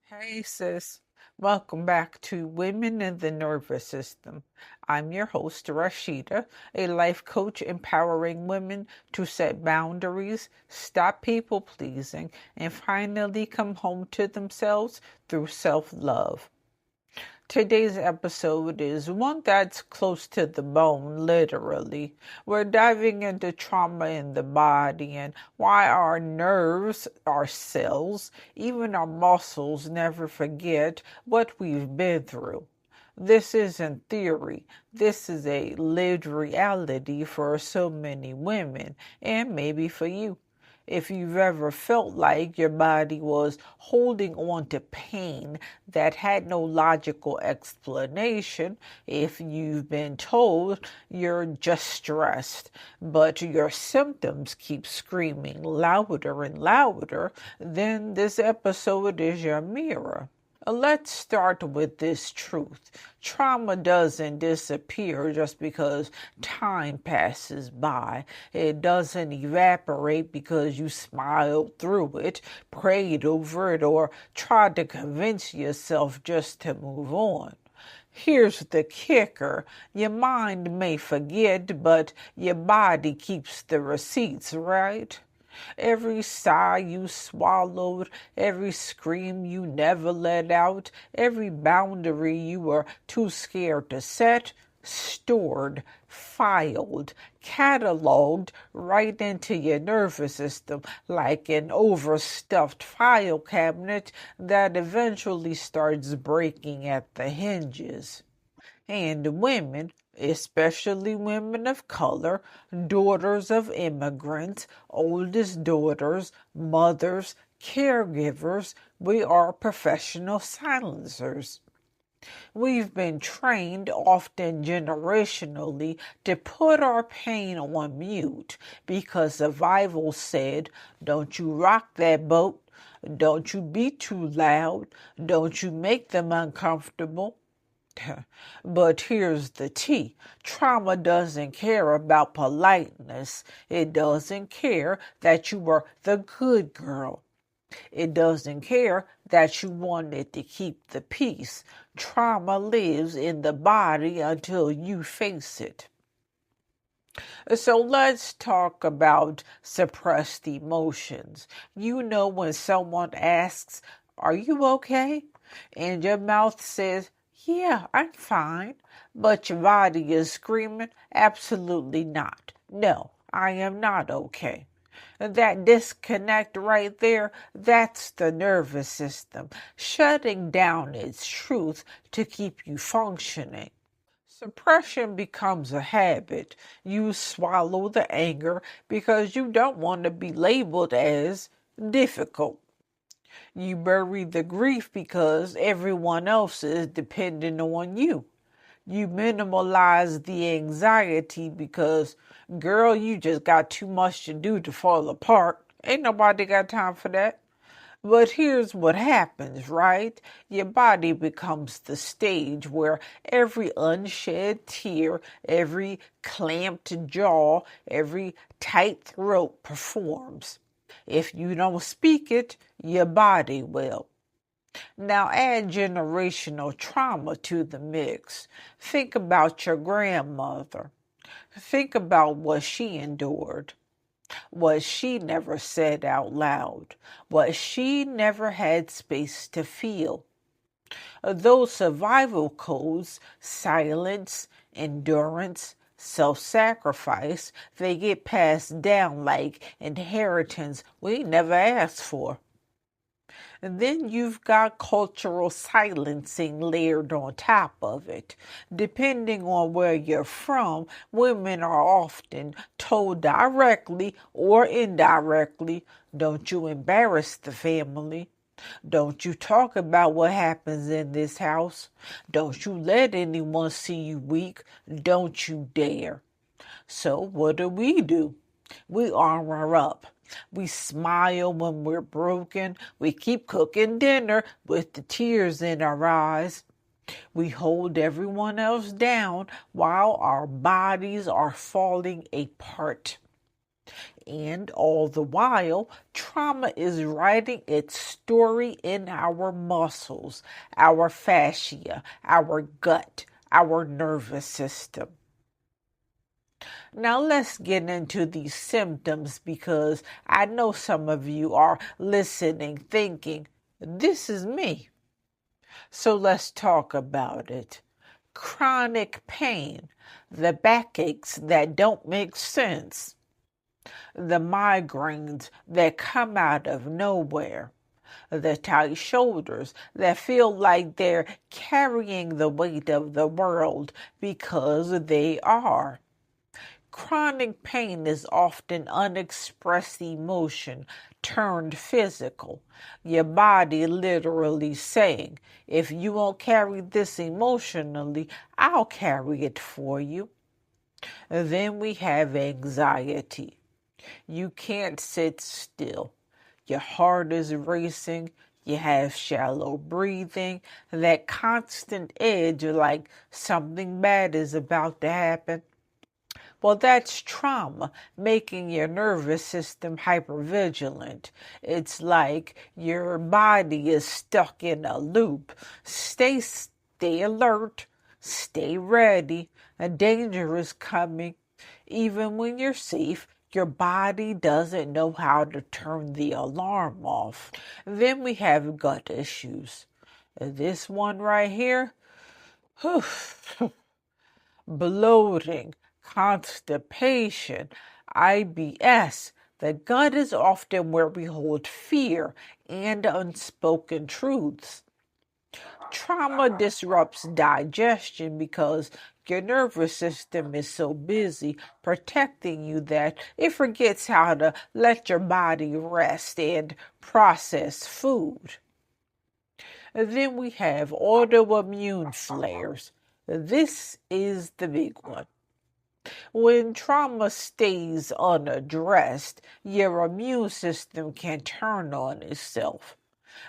Hey sis, welcome back to Women in the Nervous System. I'm your host, Rashida, a life coach empowering women to set boundaries, stop people pleasing, and finally come home to themselves through self love. Today's episode is one that's close to the bone, literally. We're diving into trauma in the body and why our nerves, our cells, even our muscles never forget what we've been through. This isn't theory. This is a lived reality for so many women, and maybe for you. If you've ever felt like your body was holding on to pain that had no logical explanation, if you've been told you're just stressed, but your symptoms keep screaming louder and louder, then this episode is your mirror. Let's start with this truth. Trauma doesn't disappear just because time passes by. It doesn't evaporate because you smiled through it, prayed over it, or tried to convince yourself just to move on. Here's the kicker. Your mind may forget, but your body keeps the receipts, right? Every sigh you swallowed, every scream you never let out, every boundary you were too scared to set, stored, filed, cataloged right into your nervous system like an overstuffed file cabinet that eventually starts breaking at the hinges. And women, especially women of color, daughters of immigrants, oldest daughters, mothers, caregivers, we are professional silencers. We've been trained, often generationally, to put our pain on mute because survival said, don't you rock that boat, don't you be too loud, don't you make them uncomfortable. But here's the tea. Trauma doesn't care about politeness. It doesn't care that you were the good girl. It doesn't care that you wanted to keep the peace. Trauma lives in the body until you face it. So let's talk about suppressed emotions. You know when someone asks, "Are you okay?" and your mouth says, "Yeah, I'm fine," but your body is screaming, "Absolutely not. No, I am not okay." That disconnect right there, that's the nervous system shutting down its truth to keep you functioning. Suppression becomes a habit. You swallow the anger because you don't want to be labeled as difficult. You bury the grief because everyone else is dependent on you. You minimalize the anxiety because, girl, you just got too much to do to fall apart. Ain't nobody got time for that. But here's what happens, right? Your body becomes the stage where every unshed tear, every clamped jaw, every tight throat performs. If you don't speak it, your body will. Now add generational trauma to the mix. Think about your grandmother. Think about what she endured, what she never said out loud, what she never had space to feel. Those survival codes, silence, endurance, self-sacrifice, they get passed down like inheritance we never asked for. And then you've got cultural silencing layered on top of it. Depending on where you're from, women are often told directly or indirectly, don't you embarrass the family. Don't you talk about what happens in this house. Don't you let anyone see you weak. Don't you dare. So what do? We armor up. We smile when we're broken. We keep cooking dinner with the tears in our eyes. We hold everyone else down while our bodies are falling apart. And all the while, trauma is writing its story in our muscles, our fascia, our gut, our nervous system. Now let's get into these symptoms because I know some of you are listening, thinking, this is me. So let's talk about it. Chronic pain, the backaches that don't make sense, the migraines that come out of nowhere, the tight shoulders that feel like they're carrying the weight of the world because they are. Chronic pain is often unexpressed emotion turned physical. Your body literally saying, if you won't carry this emotionally, I'll carry it for you. Then we have anxiety. You can't sit still. Your heart is racing. You have shallow breathing, that constant edge like something bad is about to happen. Well, that's trauma, making your nervous system hypervigilant. It's like your body is stuck in a loop. Stay alert, stay ready. A danger is coming. Even when you're safe, your body doesn't know how to turn the alarm off. Then we have gut issues. This one right here, bloating, constipation, IBS. The gut is often where we hold fear and unspoken truths. Trauma disrupts digestion because your nervous system is so busy protecting you that it forgets how to let your body rest and process food. Then we have autoimmune flares. This is the big one. When trauma stays unaddressed, your immune system can turn on itself.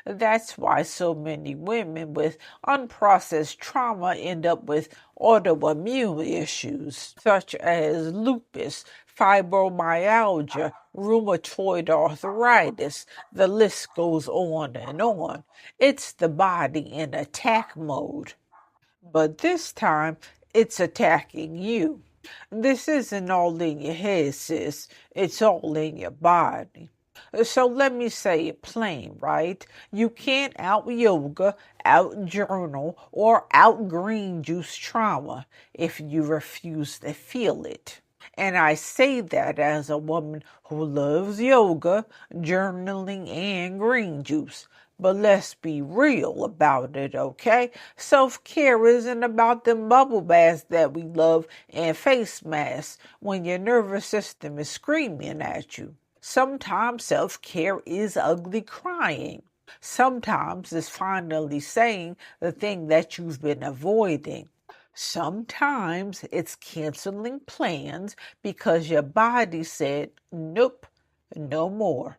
That's why so many women with unprocessed trauma end up with autoimmune issues, such as lupus, fibromyalgia, rheumatoid arthritis. The list goes on and on. It's the body in attack mode. But this time, it's attacking you. This isn't all in your head, sis. It's all in your body. So let me say it plain, right? You can't out yoga, out journal, or out green juice trauma if you refuse to feel it. And I say that as a woman who loves yoga, journaling, and green juice. But let's be real about it, okay? Self-care isn't about them bubble baths that we love and face masks when your nervous system is screaming at you. Sometimes self-care is ugly crying. Sometimes it's finally saying the thing that you've been avoiding. Sometimes it's canceling plans because your body said, nope, no more.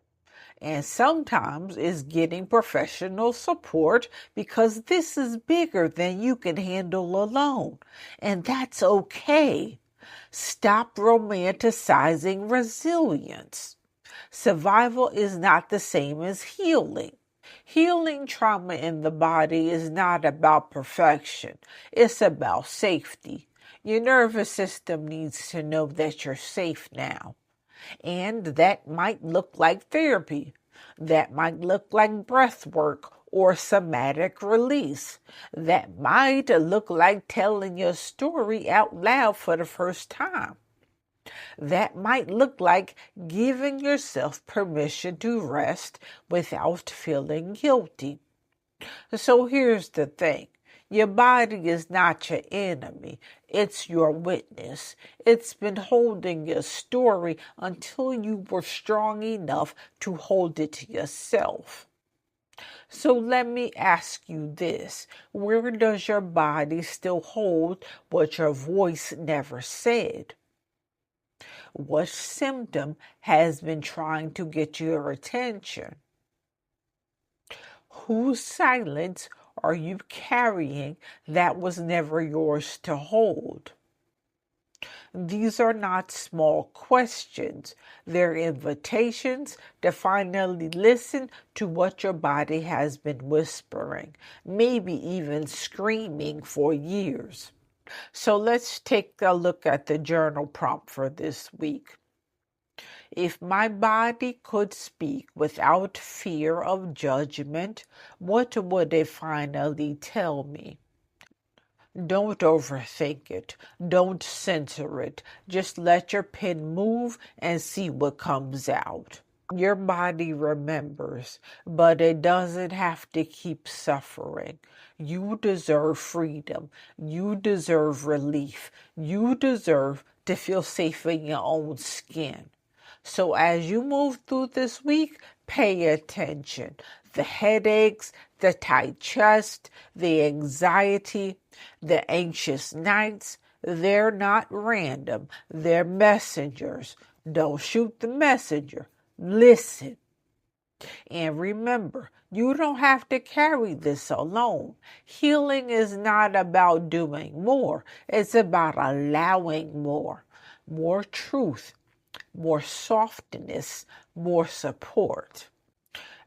And sometimes it's getting professional support because this is bigger than you can handle alone. And that's okay. Stop romanticizing resilience. Survival is not the same as healing. Healing trauma in the body is not about perfection. It's about safety. Your nervous system needs to know that you're safe now. And that might look like therapy. That might look like breath work or somatic release. That might look like telling your story out loud for the first time. That might look like giving yourself permission to rest without feeling guilty. So here's the thing. Your body is not your enemy. It's your witness. It's been holding your story until you were strong enough to hold it yourself. So let me ask you this. Where does your body still hold what your voice never said? What symptom has been trying to get your attention? Whose silence are you carrying that was never yours to hold? These are not small questions. They're invitations to finally listen to what your body has been whispering, maybe even screaming for years. So let's take a look at the journal prompt for this week. If my body could speak without fear of judgment, what would it finally tell me? Don't overthink it. Don't censor it. Just let your pen move and see what comes out. Your body remembers, but it doesn't have to keep suffering. You deserve freedom. You deserve relief. You deserve to feel safe in your own skin. So as you move through this week, pay attention. The headaches, the tight chest, the anxiety, the anxious nights, they're not random. They're messengers. Don't shoot the messenger. Listen. And remember, you don't have to carry this alone. Healing is not about doing more. It's about allowing more. More truth, more softness, more support.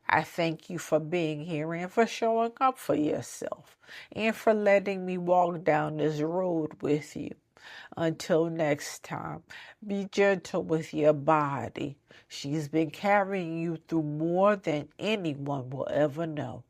I thank you for being here and for showing up for yourself and for letting me walk down this road with you. Until next time, be gentle with your body. She's been carrying you through more than anyone will ever know.